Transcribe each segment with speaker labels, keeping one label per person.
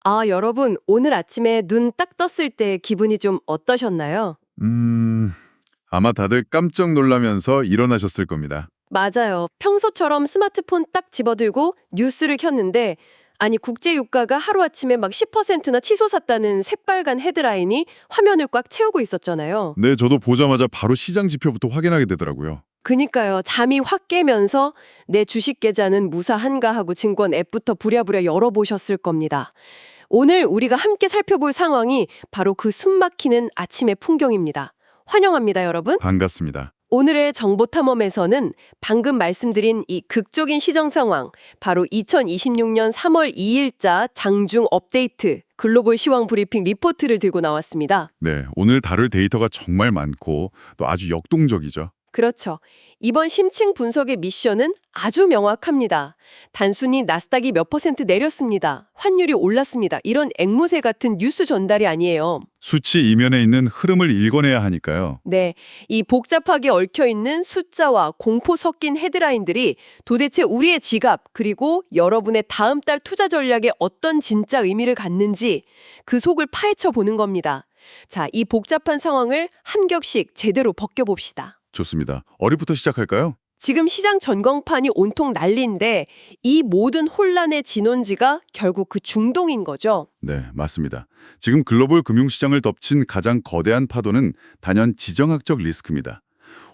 Speaker 1: 여러분, 오늘 아침에 눈 딱 떴을 때 기분이 좀 어떠셨나요?
Speaker 2: 음, 아마 다들 깜짝 놀라면서 일어나셨을 겁니다.
Speaker 1: 맞아요. 평소처럼 스마트폰 딱 집어들고 뉴스를 켰는데, 아니, 국제유가가 하루아침에 막 10%나 치솟았다는 새빨간 헤드라인이 화면을 꽉 채우고 있었잖아요.
Speaker 2: 네, 저도 보자마자 바로 시장 지표부터 확인하게 되더라고요.
Speaker 1: 그니까요. 잠이 확 깨면서 내 주식 계좌는 무사한가 하고 증권 앱부터 부랴부랴 열어보셨을 겁니다. 오늘 우리가 함께 살펴볼 상황이 바로 그 숨막히는 아침의 풍경입니다. 환영합니다, 여러분.
Speaker 2: 반갑습니다.
Speaker 1: 오늘의 정보탐험에서는 방금 말씀드린 이 극적인 시정 상황, 바로 2026년 3월 2일자 장중 업데이트 글로벌 시황 브리핑 리포트를 들고 나왔습니다.
Speaker 2: 네, 오늘 다룰 데이터가 정말 많고 또 아주 역동적이죠.
Speaker 1: 그렇죠. 이번 심층 분석의 미션은 아주 명확합니다. 단순히 나스닥이 몇 퍼센트 내렸습니다. 환율이 올랐습니다. 이런 앵무새 같은 뉴스 전달이 아니에요.
Speaker 2: 수치 이면에 있는 흐름을 읽어내야 하니까요.
Speaker 1: 네, 이 복잡하게 얽혀있는 숫자와 공포 섞인 헤드라인들이 도대체 우리의 지갑 그리고 여러분의 다음 달 투자 전략에 어떤 진짜 의미를 갖는지 그 속을 파헤쳐 보는 겁니다. 자, 이 복잡한 상황을 한 격씩 제대로 벗겨봅시다.
Speaker 2: 좋습니다. 어디부터 시작할까요?
Speaker 1: 지금 시장 전광판이 온통 난리인데 이 모든 혼란의 진원지가 결국 그 중동인 거죠.
Speaker 2: 네, 맞습니다. 지금 글로벌 금융시장을 덮친 가장 거대한 파도는 단연 지정학적 리스크입니다.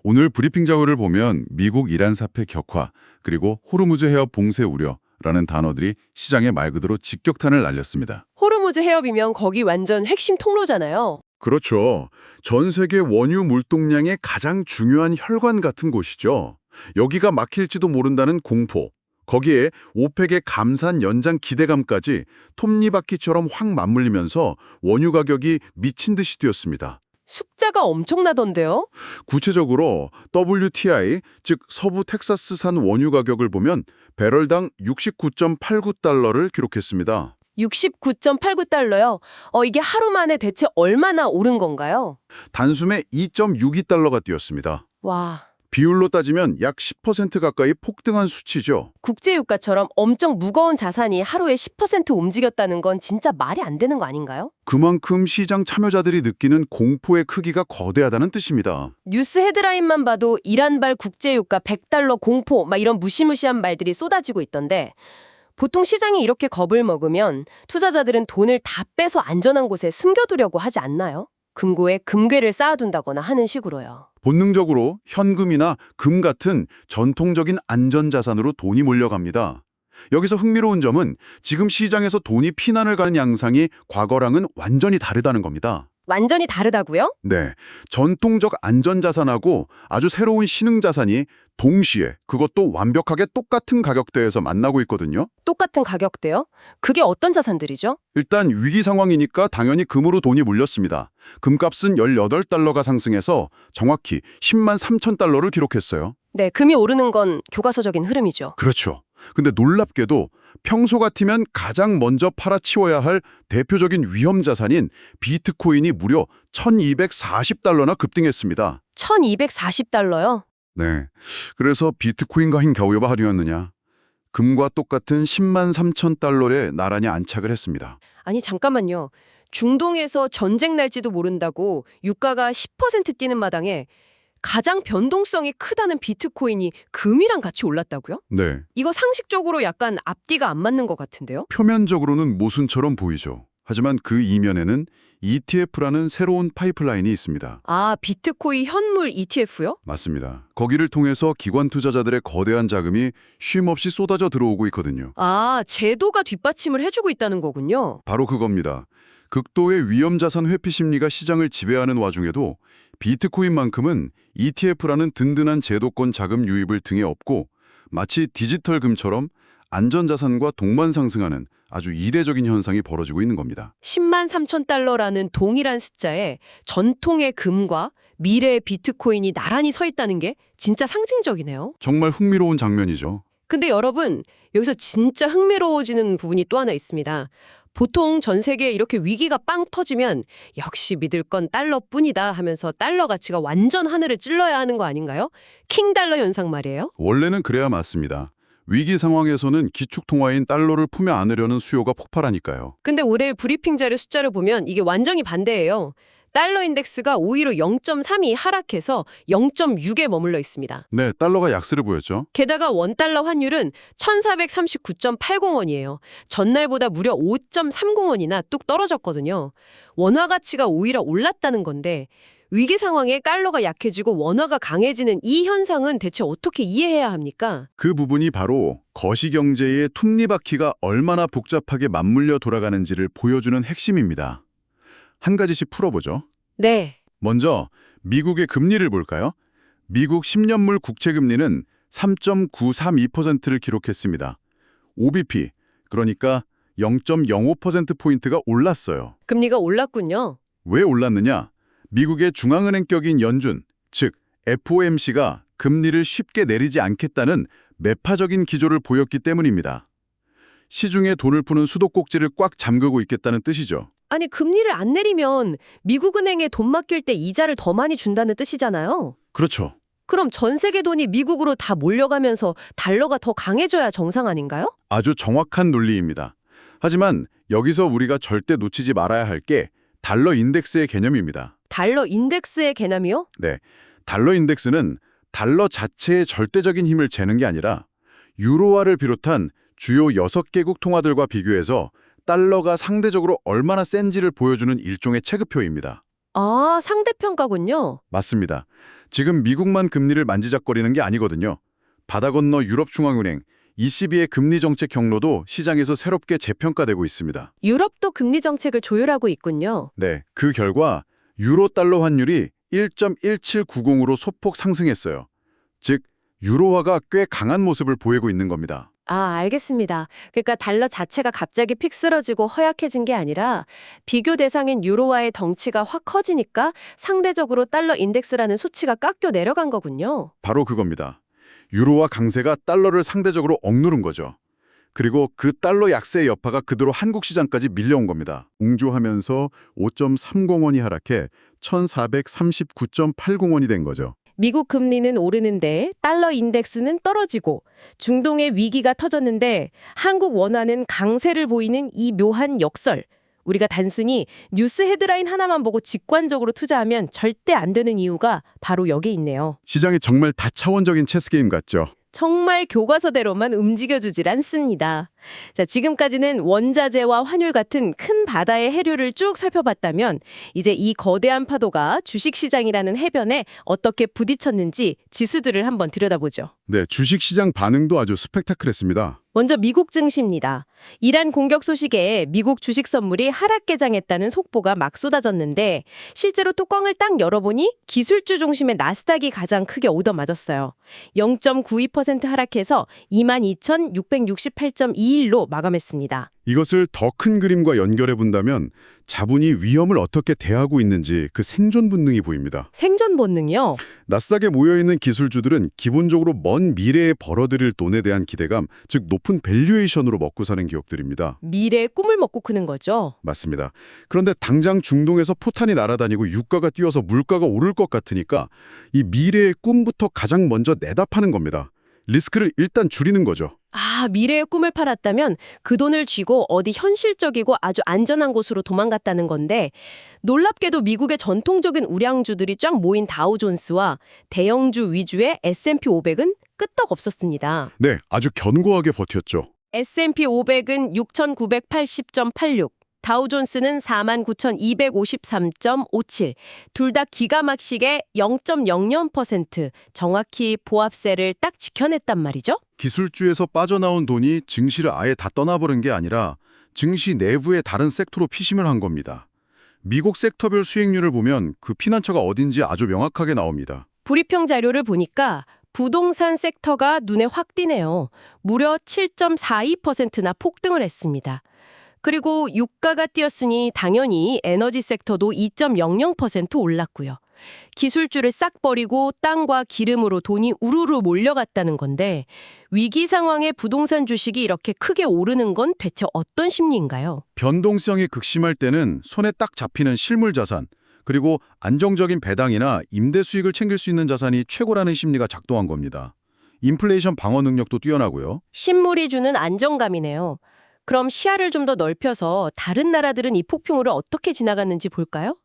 Speaker 2: 오늘 브리핑 자료를 보면 미국 이란 사태 격화, 그리고 호르무즈 해협 봉쇄 우려라는 단어들이 시장에 말 그대로 직격탄을 날렸습니다.
Speaker 1: 호르무즈 해협이면 거기 완전 핵심 통로잖아요.
Speaker 3: 그렇죠. 전 세계 원유 물동량의 가장 중요한 혈관 같은 곳이죠. 여기가 막힐지도 모른다는 공포, 거기에 오펙의 감산 연장 기대감까지 톱니바퀴처럼 확 맞물리면서 원유 가격이 미친 듯이 뛰었습니다.
Speaker 1: 숫자가 엄청나던데요?
Speaker 3: 구체적으로 WTI, 즉 서부 텍사스산 원유 가격을 보면 배럴당 69.89달러를 기록했습니다.
Speaker 1: 69.89달러요. 이게 하루 만에 대체 얼마나 오른 건가요?
Speaker 3: 단숨에 2.62달러가 뛰었습니다.
Speaker 1: 와,
Speaker 3: 비율로 따지면 약 10% 가까이 폭등한 수치죠.
Speaker 1: 국제유가처럼 엄청 무거운 자산이 하루에 10% 움직였다는 건 진짜 말이 안 되는 거 아닌가요?
Speaker 3: 그만큼 시장 참여자들이 느끼는 공포의 크기가 거대하다는 뜻입니다.
Speaker 1: 뉴스 헤드라인만 봐도 이란발 국제유가 100달러 공포 막 이런 무시무시한 말들이 쏟아지고 있던데 보통 시장이 이렇게 겁을 먹으면 투자자들은 돈을 다 빼서 안전한 곳에 숨겨두려고 하지 않나요? 금고에 금괴를 쌓아둔다거나 하는 식으로요.
Speaker 3: 본능적으로 현금이나 금 같은 전통적인 안전자산으로 돈이 몰려갑니다. 여기서 흥미로운 점은 지금 시장에서 돈이 피난을 가는 양상이 과거랑은 완전히 다르다는 겁니다.
Speaker 1: 완전히 다르다고요?
Speaker 3: 네, 전통적 안전자산하고 아주 새로운 신흥자산이 동시에 그것도 완벽하게 똑같은 가격대에서 만나고 있거든요.
Speaker 1: 똑같은 가격대요? 그게 어떤 자산들이죠?
Speaker 3: 일단 위기 상황이니까 당연히 금으로 돈이 몰렸습니다. 금값은 18달러가 상승해서 정확히 10만 3천 달러를 기록했어요.
Speaker 1: 네, 금이 오르는 건 교과서적인 흐름이죠.
Speaker 3: 그렇죠. 근데 놀랍게도 평소 같으면 가장 먼저 팔아치워야 할 대표적인 위험 자산인 비트코인이 무려 1240달러나 급등했습니다.
Speaker 1: 1240달러요?
Speaker 3: 네. 그래서 비트코인과 겨우여봐 하려였느냐. 금과 똑같은 10만 3천 달러에 나란히 안착을 했습니다.
Speaker 1: 아니 잠깐만요. 중동에서 전쟁 날지도 모른다고 유가가 10% 뛰는 마당에 가장 변동성이 크다는 비트코인이 금이랑 같이 올랐다고요?
Speaker 3: 네.
Speaker 1: 이거 상식적으로 약간 앞뒤가 안 맞는 것 같은데요?
Speaker 3: 표면적으로는 모순처럼 보이죠. 하지만 그 이면에는 ETF라는 새로운 파이프라인이 있습니다.
Speaker 1: 아, 비트코인 현물 ETF요?
Speaker 3: 맞습니다. 거기를 통해서 기관 투자자들의 거대한 자금이 쉼없이 쏟아져 들어오고 있거든요.
Speaker 1: 아, 제도가 뒷받침을 해주고 있다는 거군요.
Speaker 3: 바로 그겁니다. 극도의 위험자산 회피 심리가 시장을 지배하는 와중에도 비트코인만큼은 ETF라는 든든한 제도권 자금 유입을 등에 업고 마치 디지털 금처럼 안전자산과 동반 상승하는 아주 이례적인 현상이 벌어지고 있는 겁니다.
Speaker 1: 10만 3천 달러라는 동일한 숫자에 전통의 금과 미래의 비트코인이 나란히 서 있다는 게 진짜 상징적이네요.
Speaker 3: 정말 흥미로운 장면이죠.
Speaker 1: 근데 여러분, 여기서 진짜 흥미로워지는 부분이 또 하나 있습니다. 보통 전 세계에 이렇게 위기가 빵 터지면 역시 믿을 건 달러뿐이다 하면서 달러 가치가 완전 하늘을 찔러야 하는 거 아닌가요? 킹달러 현상 말이에요.
Speaker 3: 원래는 그래야 맞습니다. 위기 상황에서는 기축통화인 달러를 품에 안으려는 수요가 폭발하니까요.
Speaker 1: 근데 올해 브리핑 자료 숫자를 보면 이게 완전히 반대예요. 달러 인덱스가 오히려 0.3이 하락해서 0.6에 머물러 있습니다.
Speaker 3: 네, 달러가 약세를 보였죠.
Speaker 1: 게다가 원달러 환율은 1439.80원이에요. 전날보다 무려 5.30원이나 뚝 떨어졌거든요. 원화 가치가 오히려 올랐다는 건데 위기 상황에 달러가 약해지고 원화가 강해지는 이 현상은 대체 어떻게 이해해야 합니까?
Speaker 3: 그 부분이 바로 거시경제의 톱니바퀴가 얼마나 복잡하게 맞물려 돌아가는지를 보여주는 핵심입니다. 한 가지씩 풀어보죠.
Speaker 1: 네.
Speaker 3: 먼저 미국의 금리를 볼까요? 미국 10년물 국채금리는 3.932%를 기록했습니다. 5bp, 그러니까 0.05%포인트가 올랐어요.
Speaker 1: 금리가 올랐군요.
Speaker 3: 왜 올랐느냐? 미국의 중앙은행격인 연준, 즉 FOMC가 금리를 쉽게 내리지 않겠다는 매파적인 기조를 보였기 때문입니다. 시중에 돈을 푸는 수도꼭지를 꽉 잠그고 있겠다는 뜻이죠.
Speaker 1: 아니, 금리를 안 내리면 미국 은행에 돈 맡길 때 이자를 더 많이 준다는 뜻이잖아요.
Speaker 3: 그렇죠.
Speaker 1: 그럼 전 세계 돈이 미국으로 다 몰려가면서 달러가 더 강해져야 정상 아닌가요?
Speaker 3: 아주 정확한 논리입니다. 하지만 여기서 우리가 절대 놓치지 말아야 할 게 달러 인덱스의 개념입니다.
Speaker 1: 달러 인덱스의 개념이요?
Speaker 3: 네, 달러 인덱스는 달러 자체의 절대적인 힘을 재는 게 아니라 유로화를 비롯한 주요 6개국 통화들과 비교해서 달러가 상대적으로 얼마나 센지를 보여주는 일종의 체급표입니다.
Speaker 1: 아, 상대평가군요.
Speaker 3: 맞습니다. 지금 미국만 금리를 만지작거리는 게 아니거든요. 바다 건너 유럽중앙은행, ECB의 금리 정책 경로도 시장에서 새롭게 재평가되고 있습니다.
Speaker 1: 유럽도 금리 정책을 조율하고 있군요.
Speaker 3: 네, 그 결과 유로 달러 환율이 1.1790으로 소폭 상승했어요. 즉, 유로화가 꽤 강한 모습을 보이고 있는 겁니다.
Speaker 1: 아, 알겠습니다. 그러니까 달러 자체가 갑자기 픽 쓰러지고 허약해진 게 아니라 비교 대상인 유로화의 덩치가 확 커지니까 상대적으로 달러 인덱스라는 수치가 깎여 내려간 거군요.
Speaker 3: 바로 그겁니다. 유로화 강세가 달러를 상대적으로 억누른 거죠. 그리고 그 달러 약세의 여파가 그대로 한국 시장까지 밀려온 겁니다. 옹조하면서 5.30원이 하락해 1,439.80원이 된 거죠.
Speaker 1: 미국 금리는 오르는데 달러 인덱스는 떨어지고 중동의 위기가 터졌는데 한국 원화는 강세를 보이는 이 묘한 역설. 우리가 단순히 뉴스 헤드라인 하나만 보고 직관적으로 투자하면 절대 안 되는 이유가 바로 여기 있네요.
Speaker 3: 시장이 정말 다차원적인 체스게임 같죠.
Speaker 1: 정말 교과서대로만 움직여주질 않습니다. 자, 지금까지는 원자재와 환율 같은 큰 바다의 해류를 쭉 살펴봤다면 이제 이 거대한 파도가 주식시장이라는 해변에 어떻게 부딪혔는지 지수들을 한번 들여다보죠.
Speaker 3: 네, 주식시장 반응도 아주 스펙타클했습니다.
Speaker 1: 먼저 미국 증시입니다. 이란 공격 소식에 미국 주식 선물이 하락 개장했다는 속보가 막 쏟아졌는데 실제로 뚜껑을 딱 열어보니 기술주 중심의 나스닥이 가장 크게 얻어맞았어요. 0.92% 하락해서 22,668.21로 마감했습니다.
Speaker 3: 이것을 더 큰 그림과 연결해 본다면 자본이 위험을 어떻게 대하고 있는지 그 생존 본능이 보입니다.
Speaker 1: 생존 본능이요?
Speaker 3: 나스닥에 모여있는 기술주들은 기본적으로 먼 미래에 벌어들일 돈에 대한 기대감, 즉 높은 밸류에이션으로 먹고 사는 기업들입니다.
Speaker 1: 미래의 꿈을 먹고 크는 거죠.
Speaker 3: 맞습니다. 그런데 당장 중동에서 포탄이 날아다니고 유가가 뛰어서 물가가 오를 것 같으니까 이 미래의 꿈부터 가장 먼저 내다 파는 겁니다. 리스크를 일단 줄이는 거죠.
Speaker 1: 아, 미래의 꿈을 팔았다면 그 돈을 쥐고 어디 현실적이고 아주 안전한 곳으로 도망갔다는 건데 놀랍게도 미국의 전통적인 우량주들이 쫙 모인 다우존스와 대형주 위주의 S&P 500은 끄떡없었습니다.
Speaker 3: 네, 아주 견고하게 버텼죠.
Speaker 1: S&P 500은 6,980.86, 다우존스는 49,253.57, 둘 다 기가 막히게 0.00% 정확히 보합세를 딱 지켜냈단 말이죠.
Speaker 3: 기술주에서 빠져나온 돈이 증시를 아예 다 떠나버린 게 아니라 증시 내부의 다른 섹터로 피심을 한 겁니다. 미국 섹터별 수익률을 보면 그 피난처가 어딘지 아주 명확하게 나옵니다.
Speaker 1: 브리핑 자료를 보니까 부동산 섹터가 눈에 확 띄네요. 무려 7.42%나 폭등을 했습니다. 그리고 유가가 뛰었으니 당연히 에너지 섹터도 2.00% 올랐고요. 기술주를 싹 버리고 땅과 기름으로 돈이 우르르 몰려갔다는 건데 위기 상황에 부동산 주식이 이렇게 크게 오르는 건 대체 어떤 심리인가요?
Speaker 3: 변동성이 극심할 때는 손에 딱 잡히는 실물 자산, 그리고 안정적인 배당이나 임대 수익을 챙길 수 있는 자산이 최고라는 심리가 작동한 겁니다. 인플레이션 방어 능력도 뛰어나고요.
Speaker 1: 신물이 주는 안정감이네요. 그럼 시야를 좀 더 넓혀서 다른 나라들은 이 폭풍우를 어떻게 지나갔는지 볼까요?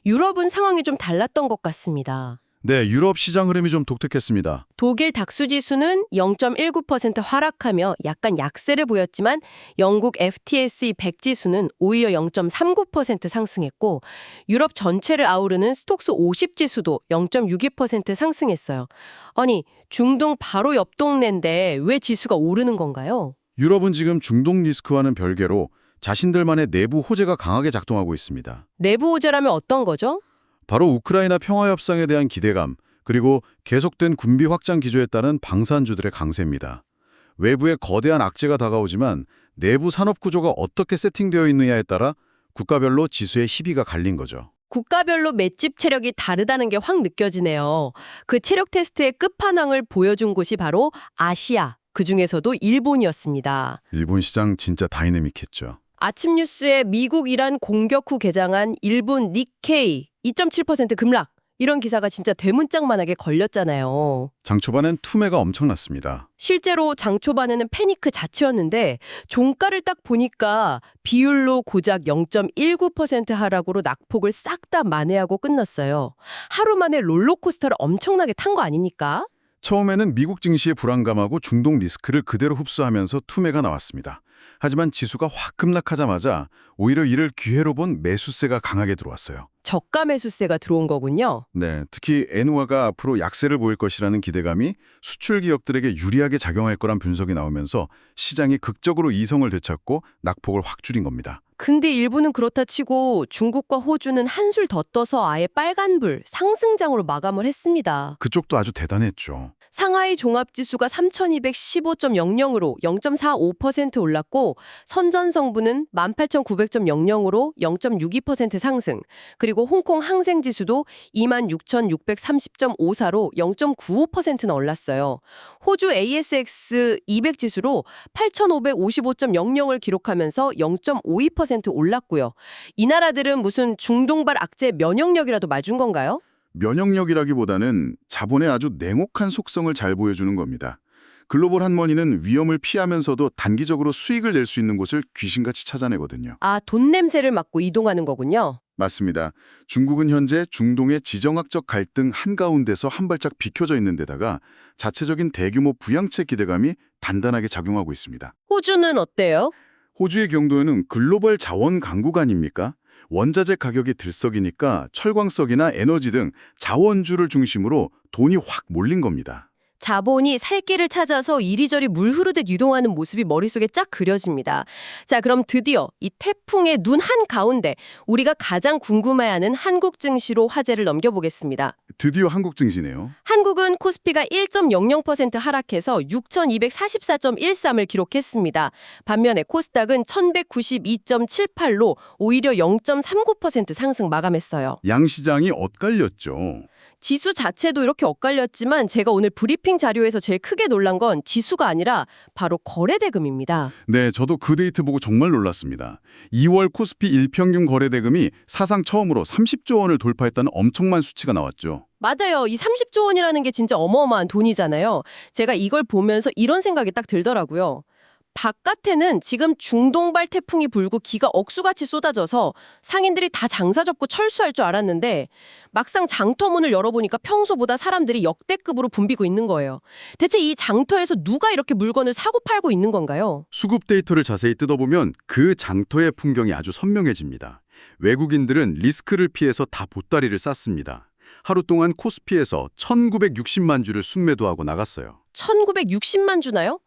Speaker 1: 유럽은 상황이 좀 달랐던 것 같습니다.
Speaker 3: 네, 유럽 시장 흐름이 좀 독특했습니다.
Speaker 1: 독일 닥수지수는 0.19% 하락하며 약간 약세를 보였지만 영국 FTSE 100 지수는 오히려 0.39% 상승했고 유럽 전체를 아우르는 스톡스 50 지수도 0.62% 상승했어요. 아니, 중동 바로 옆 동네인데 왜 지수가 오르는 건가요?
Speaker 3: 유럽은 지금 중동 리스크와는 별개로 자신들만의 내부 호재가 강하게 작동하고 있습니다.
Speaker 1: 내부 호재라면 어떤 거죠?
Speaker 3: 바로 우크라이나 평화협상에 대한 기대감, 그리고 계속된 군비 확장 기조에 따른 방산주들의 강세입니다. 외부에 거대한 악재가 다가오지만 내부 산업 구조가 어떻게 세팅되어 있느냐에 따라 국가별로 지수의 희비가 갈린 거죠.
Speaker 1: 국가별로 맷집 체력이 다르다는 게 확 느껴지네요. 그 체력 테스트의 끝판왕을 보여준 곳이 바로 아시아, 그중에서도 일본이었습니다.
Speaker 3: 일본 시장 진짜 다이내믹했죠.
Speaker 1: 아침 뉴스에 미국 이란 공격 후 개장한 일본 니케이 2.7% 급락 이런 기사가 진짜 되문짝만하게 걸렸잖아요.
Speaker 3: 장 초반엔 투매가 엄청났습니다.
Speaker 1: 실제로 장 초반에는 패니크 자체였는데 종가를 딱 보니까 비율로 고작 0.19% 하락으로 낙폭을 싹 다 만회하고 끝났어요. 하루 만에 롤러코스터를 엄청나게 탄 거 아닙니까?
Speaker 3: 처음에는 미국 증시의 불안감하고 중동 리스크를 그대로 흡수하면서 투매가 나왔습니다. 하지만 지수가 확 급락하자마자 오히려 이를 기회로 본 매수세가 강하게 들어왔어요.
Speaker 1: 저가 매수세가 들어온 거군요.
Speaker 3: 네, 특히 엔화가 앞으로 약세를 보일 것이라는 기대감이 수출 기업들에게 유리하게 작용할 거란 분석이 나오면서 시장이 극적으로 이성을 되찾고 낙폭을 확 줄인 겁니다.
Speaker 1: 근데 일부는 그렇다 치고 중국과 호주는 한술 더 떠서 아예 빨간불 상승장으로 마감을 했습니다.
Speaker 3: 그쪽도 아주 대단했죠.
Speaker 1: 상하이 종합지수가 3215.00으로 0.45% 올랐고 선전성부는 18900.00으로 0.62% 상승, 그리고 홍콩 항생지수도 26630.54로 0.95%나 올랐어요. 호주 ASX 200지수로 8555.00을 기록하면서 0.52% 올랐고요. 이 나라들은 무슨 중동발 악재 면역력이라도 맞은 건가요?
Speaker 3: 면역력이라기보다는 자본의 아주 냉혹한 속성을 잘 보여주는 겁니다. 글로벌 한머니는 위험을 피하면서도 단기적으로 수익을 낼 수 있는 곳을 귀신같이 찾아내거든요.
Speaker 1: 아, 돈 냄새를 맡고 이동하는 거군요.
Speaker 3: 맞습니다. 중국은 현재 중동의 지정학적 갈등 한가운데서 한 발짝 비켜져 있는 데다가 자체적인 대규모 부양책 기대감이 단단하게 작용하고 있습니다.
Speaker 1: 호주는 어때요?
Speaker 3: 호주의 경우에는 글로벌 자원 강국 아닙니까? 원자재 가격이 들썩이니까 철광석이나 에너지 등 자원주를 중심으로 돈이 확 몰린 겁니다.
Speaker 1: 자본이 살 길을 찾아서 이리저리 물 흐르듯 이동하는 모습이 머릿속에 쫙 그려집니다. 자, 그럼 드디어 이 태풍의 눈 한가운데 우리가 가장 궁금해하는 한국 증시로 화제를 넘겨보겠습니다.
Speaker 3: 드디어 한국 증시네요.
Speaker 1: 한국은 코스피가 1.00% 하락해서 6,244.13을 기록했습니다. 반면에 코스닥은 1,192.78로 오히려 0.39% 상승 마감했어요.
Speaker 3: 양시장이 엇갈렸죠.
Speaker 1: 지수 자체도 이렇게 엇갈렸지만 제가 오늘 브리핑 자료에서 제일 크게 놀란 건 지수가 아니라 바로 거래대금입니다.
Speaker 3: 네, 저도 그 데이트 보고 정말 놀랐습니다. 2월 코스피 일평균 거래대금이 사상 처음으로 30조 원을 돌파했다는 엄청난 수치가 나왔죠.
Speaker 1: 맞아요. 이 30조 원이라는 게 진짜 어마어마한 돈이잖아요. 제가 이걸 보면서 이런 생각이 딱 들더라고요. 바깥에는 지금 중동발 태풍이 불고 기가 억수같이 쏟아져서 상인들이 다 장사 접고 철수할 줄 알았는데 막상 장터문을 열어보니까 평소보다 사람들이 역대급으로 붐비고 있는 거예요. 대체 이 장터에서 누가 이렇게 물건을 사고 팔고 있는 건가요?
Speaker 3: 수급 데이터를 자세히 뜯어보면 그 장터의 풍경이 아주 선명해집니다. 외국인들은 리스크를 피해서 다 보따리를 쌌습니다. 하루 동안 코스피에서 1960만 주를 순매도하고 나갔어요.
Speaker 1: 1960만 주나요?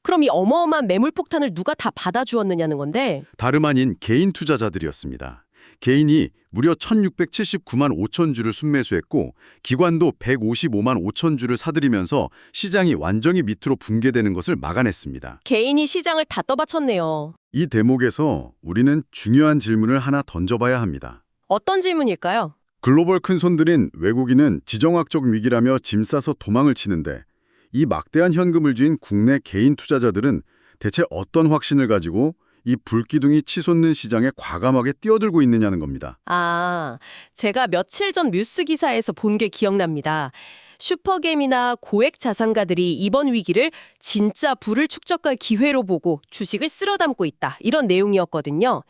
Speaker 1: 그럼 이 어마어마한 매물 폭탄을 누가 다 받아주었느냐는 건데
Speaker 3: 다름 아닌 개인 투자자들이었습니다. 개인이 무려 1679만 5천 주를 순매수했고 기관도 155만 5천 주를 사들이면서 시장이 완전히 밑으로 붕괴되는 것을 막아냈습니다.
Speaker 1: 개인이 시장을 다 떠받쳤네요.
Speaker 3: 이 대목에서 우리는 중요한 질문을 하나 던져봐야 합니다.
Speaker 1: 어떤 질문일까요?
Speaker 3: 글로벌 큰손들인 외국인은 지정학적 위기라며 짐 싸서 도망을 치는데 이 막대한 현금을 쥔 국내 개인 투자자들은 대체 어떤 확신을 가지고 이 불기둥이 치솟는 시장에 과감하게 뛰어들고 있느냐는 겁니다.
Speaker 1: 아, 제가 며칠 전 뉴스 기사에서 본 게 기억납니다. 슈퍼겜이나 고액 자산가들이 이번 위기를 진짜 부를 축적할 기회로 보고 주식을 쓸어 담고 있다. 이런 내용이었거든요.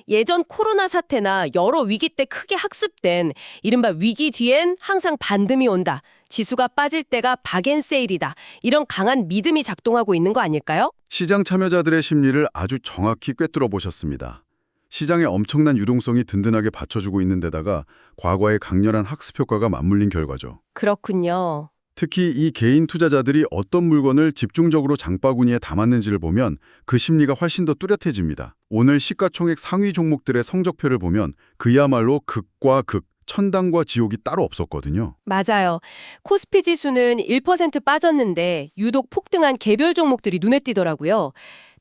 Speaker 1: 예전 코로나 사태나 여러 위기 때 크게 학습된 이른바 위기 뒤엔 항상 반등이 온다. 지수가 빠질 때가 박앤세일이다. 이런 강한 믿음이 작동하고 있는 거 아닐까요?
Speaker 3: 시장 참여자들의 심리를 아주 정확히 꿰뚫어 보셨습니다. 시장의 엄청난 유동성이 든든하게 받쳐주고 있는 데다가 과거의 강렬한 학습 효과가 맞물린 결과죠.
Speaker 1: 그렇군요.
Speaker 3: 특히 이 개인 투자자들이 어떤 물건을 집중적으로 장바구니에 담았는지를 보면 그 심리가 훨씬 더 뚜렷해집니다. 오늘 시가총액 상위 종목들의 성적표를 보면 그야말로 극과 극, 천당과 지옥이 따로 없었거든요.
Speaker 1: 맞아요. 코스피 지수는 1% 빠졌는데 유독 폭등한 개별 종목들이 눈에 띄더라고요.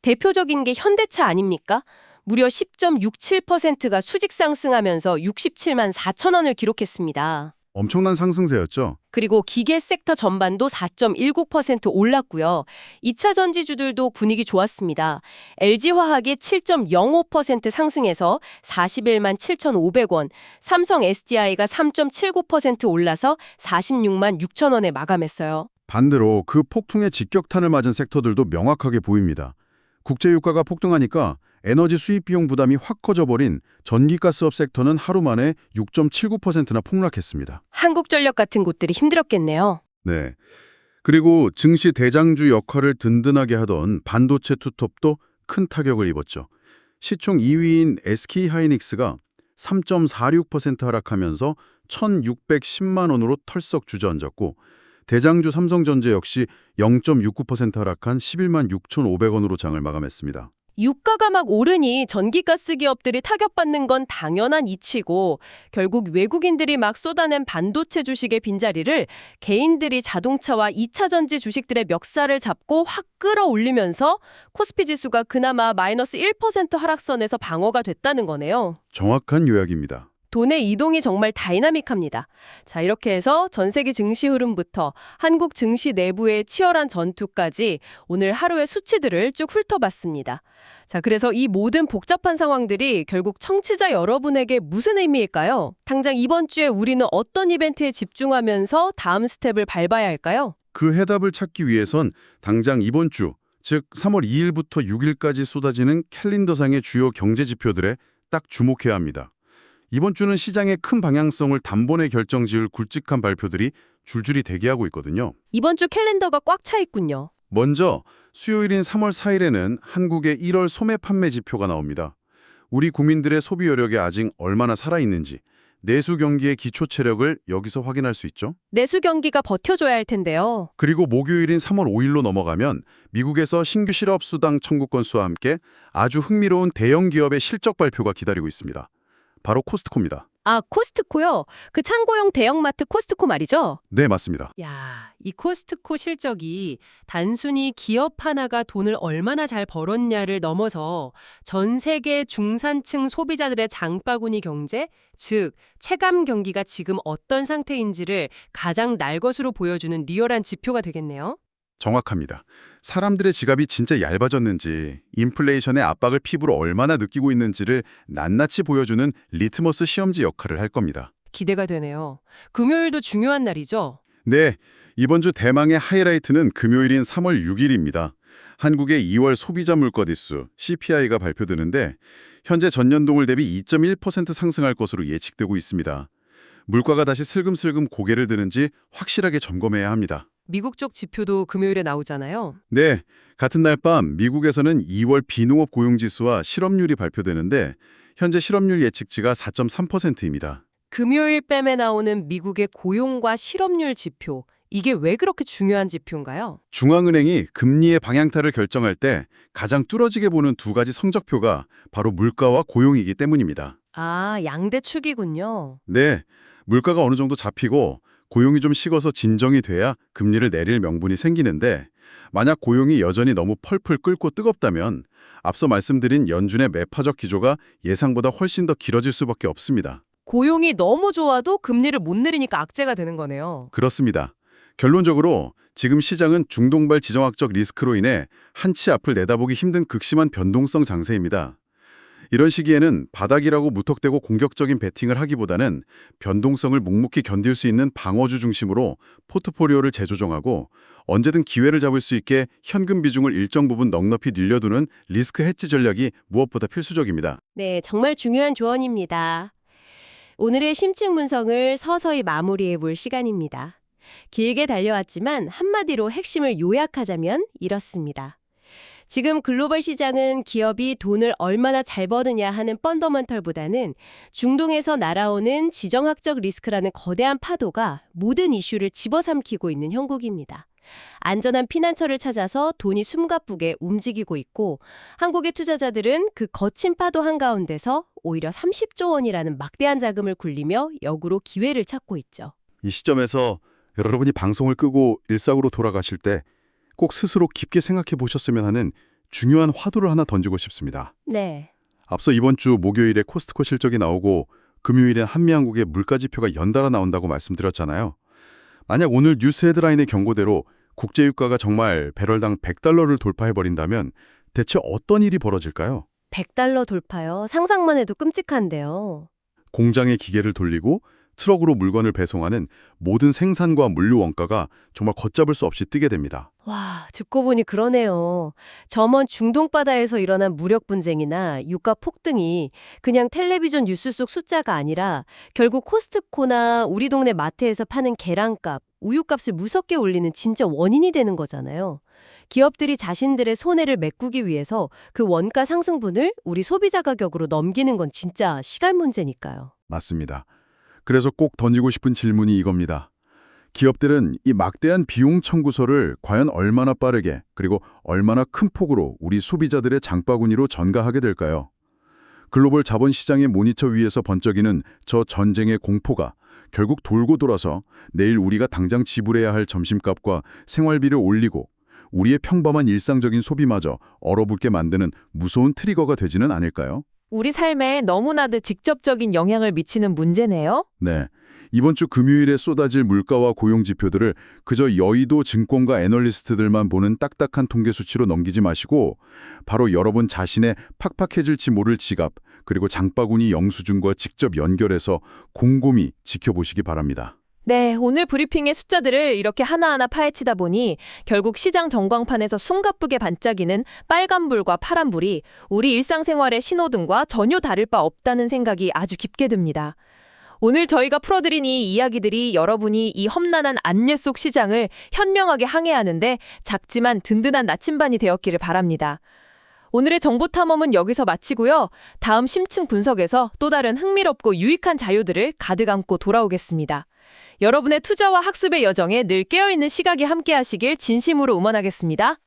Speaker 1: 대표적인 게 현대차 아닙니까? 무려 10.67%가 수직 상승하면서 67만 4천 원을 기록했습니다.
Speaker 3: 엄청난 상승세였죠.
Speaker 1: 그리고 기계 섹터 전반도 4.19% 올랐고요. 2차 전지주들도 분위기 좋았습니다. LG화학이 7.05% 상승해서 41만 7,500원, 삼성 SDI가 3.79% 올라서 46만 6천 원에 마감했어요.
Speaker 3: 반대로 그 폭풍의 직격탄을 맞은 섹터들도 명확하게 보입니다. 국제유가가 폭등하니까 에너지 수입 비용 부담이 확 커져버린 전기가스업 섹터는 하루 만에 6.79%나 폭락했습니다.
Speaker 1: 한국전력 같은 곳들이 힘들었겠네요.
Speaker 3: 네. 그리고 증시 대장주 역할을 든든하게 하던 반도체 투톱도 큰 타격을 입었죠. 시총 2위인 SK하이닉스가 3.46% 하락하면서 1,610만 원으로 털썩 주저앉았고 대장주 삼성전자 역시 0.69% 하락한 11만 6,500원으로 장을 마감했습니다.
Speaker 1: 유가가 막 오르니 전기가스 기업들이 타격받는 건 당연한 이치고 결국 외국인들이 막 쏟아낸 반도체 주식의 빈자리를 개인들이 자동차와 2차 전지 주식들의 멱살을 잡고 확 끌어올리면서 코스피 지수가 그나마 마이너스 1% 하락선에서 방어가 됐다는 거네요.
Speaker 3: 정확한 요약입니다.
Speaker 1: 돈의 이동이 정말 다이나믹합니다. 자, 이렇게 해서 전 세계 증시 흐름부터 한국 증시 내부의 치열한 전투까지 오늘 하루의 수치들을 쭉 훑어봤습니다. 자, 그래서 이 모든 복잡한 상황들이 결국 청취자 여러분에게 무슨 의미일까요? 당장 이번 주에 우리는 어떤 이벤트에 집중하면서 다음 스텝을 밟아야 할까요?
Speaker 3: 그 해답을 찾기 위해선 당장 이번 주, 즉 3월 2일부터 6일까지 쏟아지는 캘린더상의 주요 경제 지표들에 딱 주목해야 합니다. 이번 주는 시장의 큰 방향성을 단번에 결정지을 굵직한 발표들이 줄줄이 대기하고 있거든요.
Speaker 1: 이번 주 캘린더가 꽉 차 있군요.
Speaker 3: 먼저 수요일인 3월 4일에는 한국의 1월 소매 판매 지표가 나옵니다. 우리 국민들의 소비 여력이 아직 얼마나 살아있는지, 내수 경기의 기초 체력을 여기서 확인할 수 있죠.
Speaker 1: 내수 경기가 버텨줘야 할 텐데요.
Speaker 3: 그리고 목요일인 3월 5일로 넘어가면 미국에서 신규 실업수당 청구 건수와 함께 아주 흥미로운 대형 기업의 실적 발표가 기다리고 있습니다. 바로 코스트코입니다.
Speaker 1: 아, 코스트코요? 그 창고용 대형마트 코스트코 말이죠?
Speaker 3: 네, 맞습니다.
Speaker 1: 야, 이 코스트코 실적이 단순히 기업 하나가 돈을 얼마나 잘 벌었냐를 넘어서 전 세계 중산층 소비자들의 장바구니 경제, 즉 체감 경기가 지금 어떤 상태인지를 가장 날것으로 보여주는 리얼한 지표가 되겠네요.
Speaker 3: 정확합니다. 사람들의 지갑이 진짜 얇아졌는지, 인플레이션의 압박을 피부로 얼마나 느끼고 있는지를 낱낱이 보여주는 리트머스 시험지 역할을 할 겁니다.
Speaker 1: 기대가 되네요. 금요일도 중요한 날이죠?
Speaker 3: 네, 이번 주 대망의 하이라이트는 금요일인 3월 6일입니다. 한국의 2월 소비자 물가지수 CPI가 발표되는데 현재 전년동을 대비 2.1% 상승할 것으로 예측되고 있습니다. 물가가 다시 슬금슬금 고개를 드는지 확실하게 점검해야 합니다.
Speaker 1: 미국 쪽 지표도 금요일에 나오잖아요.
Speaker 3: 네, 같은 날 밤 미국에서는 2월 비농업 고용지수와 실업률이 발표되는데 현재 실업률 예측치가 4.3%입니다.
Speaker 1: 금요일 뺨에 나오는 미국의 고용과 실업률 지표, 이게 왜 그렇게 중요한 지표인가요?
Speaker 3: 중앙은행이 금리의 방향타를 결정할 때 가장 뚫어지게 보는 두 가지 성적표가 바로 물가와 고용이기 때문입니다.
Speaker 1: 아, 양대 축이군요.
Speaker 3: 네, 물가가 어느 정도 잡히고 고용이 좀 식어서 진정이 돼야 금리를 내릴 명분이 생기는데 만약 고용이 여전히 너무 펄펄 끓고 뜨겁다면 앞서 말씀드린 연준의 매파적 기조가 예상보다 훨씬 더 길어질 수밖에 없습니다.
Speaker 1: 고용이 너무 좋아도 금리를 못 내리니까 악재가 되는 거네요.
Speaker 3: 그렇습니다. 결론적으로 지금 시장은 중동발 지정학적 리스크로 인해 한치 앞을 내다보기 힘든 극심한 변동성 장세입니다. 이런 시기에는 바닥이라고 무턱대고 공격적인 베팅을 하기보다는 변동성을 묵묵히 견딜 수 있는 방어주 중심으로 포트포리오를 재조정하고 언제든 기회를 잡을 수 있게 현금 비중을 일정 부분 넉넉히 늘려두는 리스크 해지 전략이 무엇보다 필수적입니다.
Speaker 1: 네, 정말 중요한 조언입니다. 오늘의 심층 분석을 서서히 마무리해 볼 시간입니다. 길게 달려왔지만 한마디로 핵심을 요약하자면 이렇습니다. 지금 글로벌 시장은 기업이 돈을 얼마나 잘 버느냐 하는 펀더멘털보다는 중동에서 날아오는 지정학적 리스크라는 거대한 파도가 모든 이슈를 집어삼키고 있는 형국입니다. 안전한 피난처를 찾아서 돈이 숨가쁘게 움직이고 있고 한국의 투자자들은 그 거친 파도 한가운데서 오히려 30조 원이라는 막대한 자금을 굴리며 역으로 기회를 찾고 있죠.
Speaker 3: 이 시점에서 여러분이 방송을 끄고 일상으로 돌아가실 때 꼭 스스로 깊게 생각해 보셨으면 하는 중요한 화두를 하나 던지고 싶습니다.
Speaker 1: 네.
Speaker 3: 앞서 이번 주 목요일에 코스트코 실적이 나오고 금요일엔 한미한국의 물가지표가 연달아 나온다고 말씀드렸잖아요. 만약 오늘 뉴스 헤드라인의 경고대로 국제유가가 정말 배럴당 $100를 돌파해버린다면 대체 어떤 일이 벌어질까요?
Speaker 1: $100 돌파요. 상상만 해도 끔찍한데요.
Speaker 3: 공장의 기계를 돌리고 트럭으로 물건을 배송하는 모든 생산과 물류 원가가 정말 걷잡을 수 없이 뜨게 됩니다.
Speaker 1: 와, 듣고 보니 그러네요. 저먼 중동 바다에서 일어난 무력 분쟁이나 유가 폭등이 그냥 텔레비전 뉴스 속 숫자가 아니라 결국 코스트코나 우리 동네 마트에서 파는 계란값, 우유값을 무섭게 올리는 진짜 원인이 되는 거잖아요. 기업들이 자신들의 손해를 메꾸기 위해서 그 원가 상승분을 우리 소비자 가격으로 넘기는 건 진짜 시간 문제니까요.
Speaker 3: 맞습니다. 그래서 꼭 던지고 싶은 질문이 이겁니다. 기업들은 이 막대한 비용 청구서를 과연 얼마나 빠르게 그리고 얼마나 큰 폭으로 우리 소비자들의 장바구니로 전가하게 될까요? 글로벌 자본시장의 모니터 위에서 번쩍이는 저 전쟁의 공포가 결국 돌고 돌아서 내일 우리가 당장 지불해야 할 점심값과 생활비를 올리고 우리의 평범한 일상적인 소비마저 얼어붙게 만드는 무서운 트리거가 되지는 않을까요?
Speaker 4: 우리 삶에 너무나도 직접적인 영향을 미치는 문제네요.
Speaker 3: 네. 이번 주 금요일에 쏟아질 물가와 고용 지표들을 그저 여의도 증권가 애널리스트들만 보는 딱딱한 통계 수치로 넘기지 마시고 바로 여러분 자신의 팍팍해질지 모를 지갑 그리고 장바구니 영수증과 직접 연결해서 곰곰이 지켜보시기 바랍니다.
Speaker 4: 네, 오늘 브리핑의 숫자들을 이렇게 하나하나 파헤치다 보니 결국 시장 전광판에서 숨가쁘게 반짝이는 빨간불과 파란불이 우리 일상생활의 신호등과 전혀 다를 바 없다는 생각이 아주 깊게 듭니다. 오늘 저희가 풀어드린 이 이야기들이 여러분이 이 험난한 안개 속 시장을 현명하게 항해하는데 작지만 든든한 나침반이 되었기를 바랍니다. 오늘의 정보탐험은 여기서 마치고요. 다음 심층 분석에서 또 다른 흥미롭고 유익한 자료들을 가득 안고 돌아오겠습니다. 여러분의 투자와 학습의 여정에 늘 깨어있는 시각이 함께하시길 진심으로 응원하겠습니다.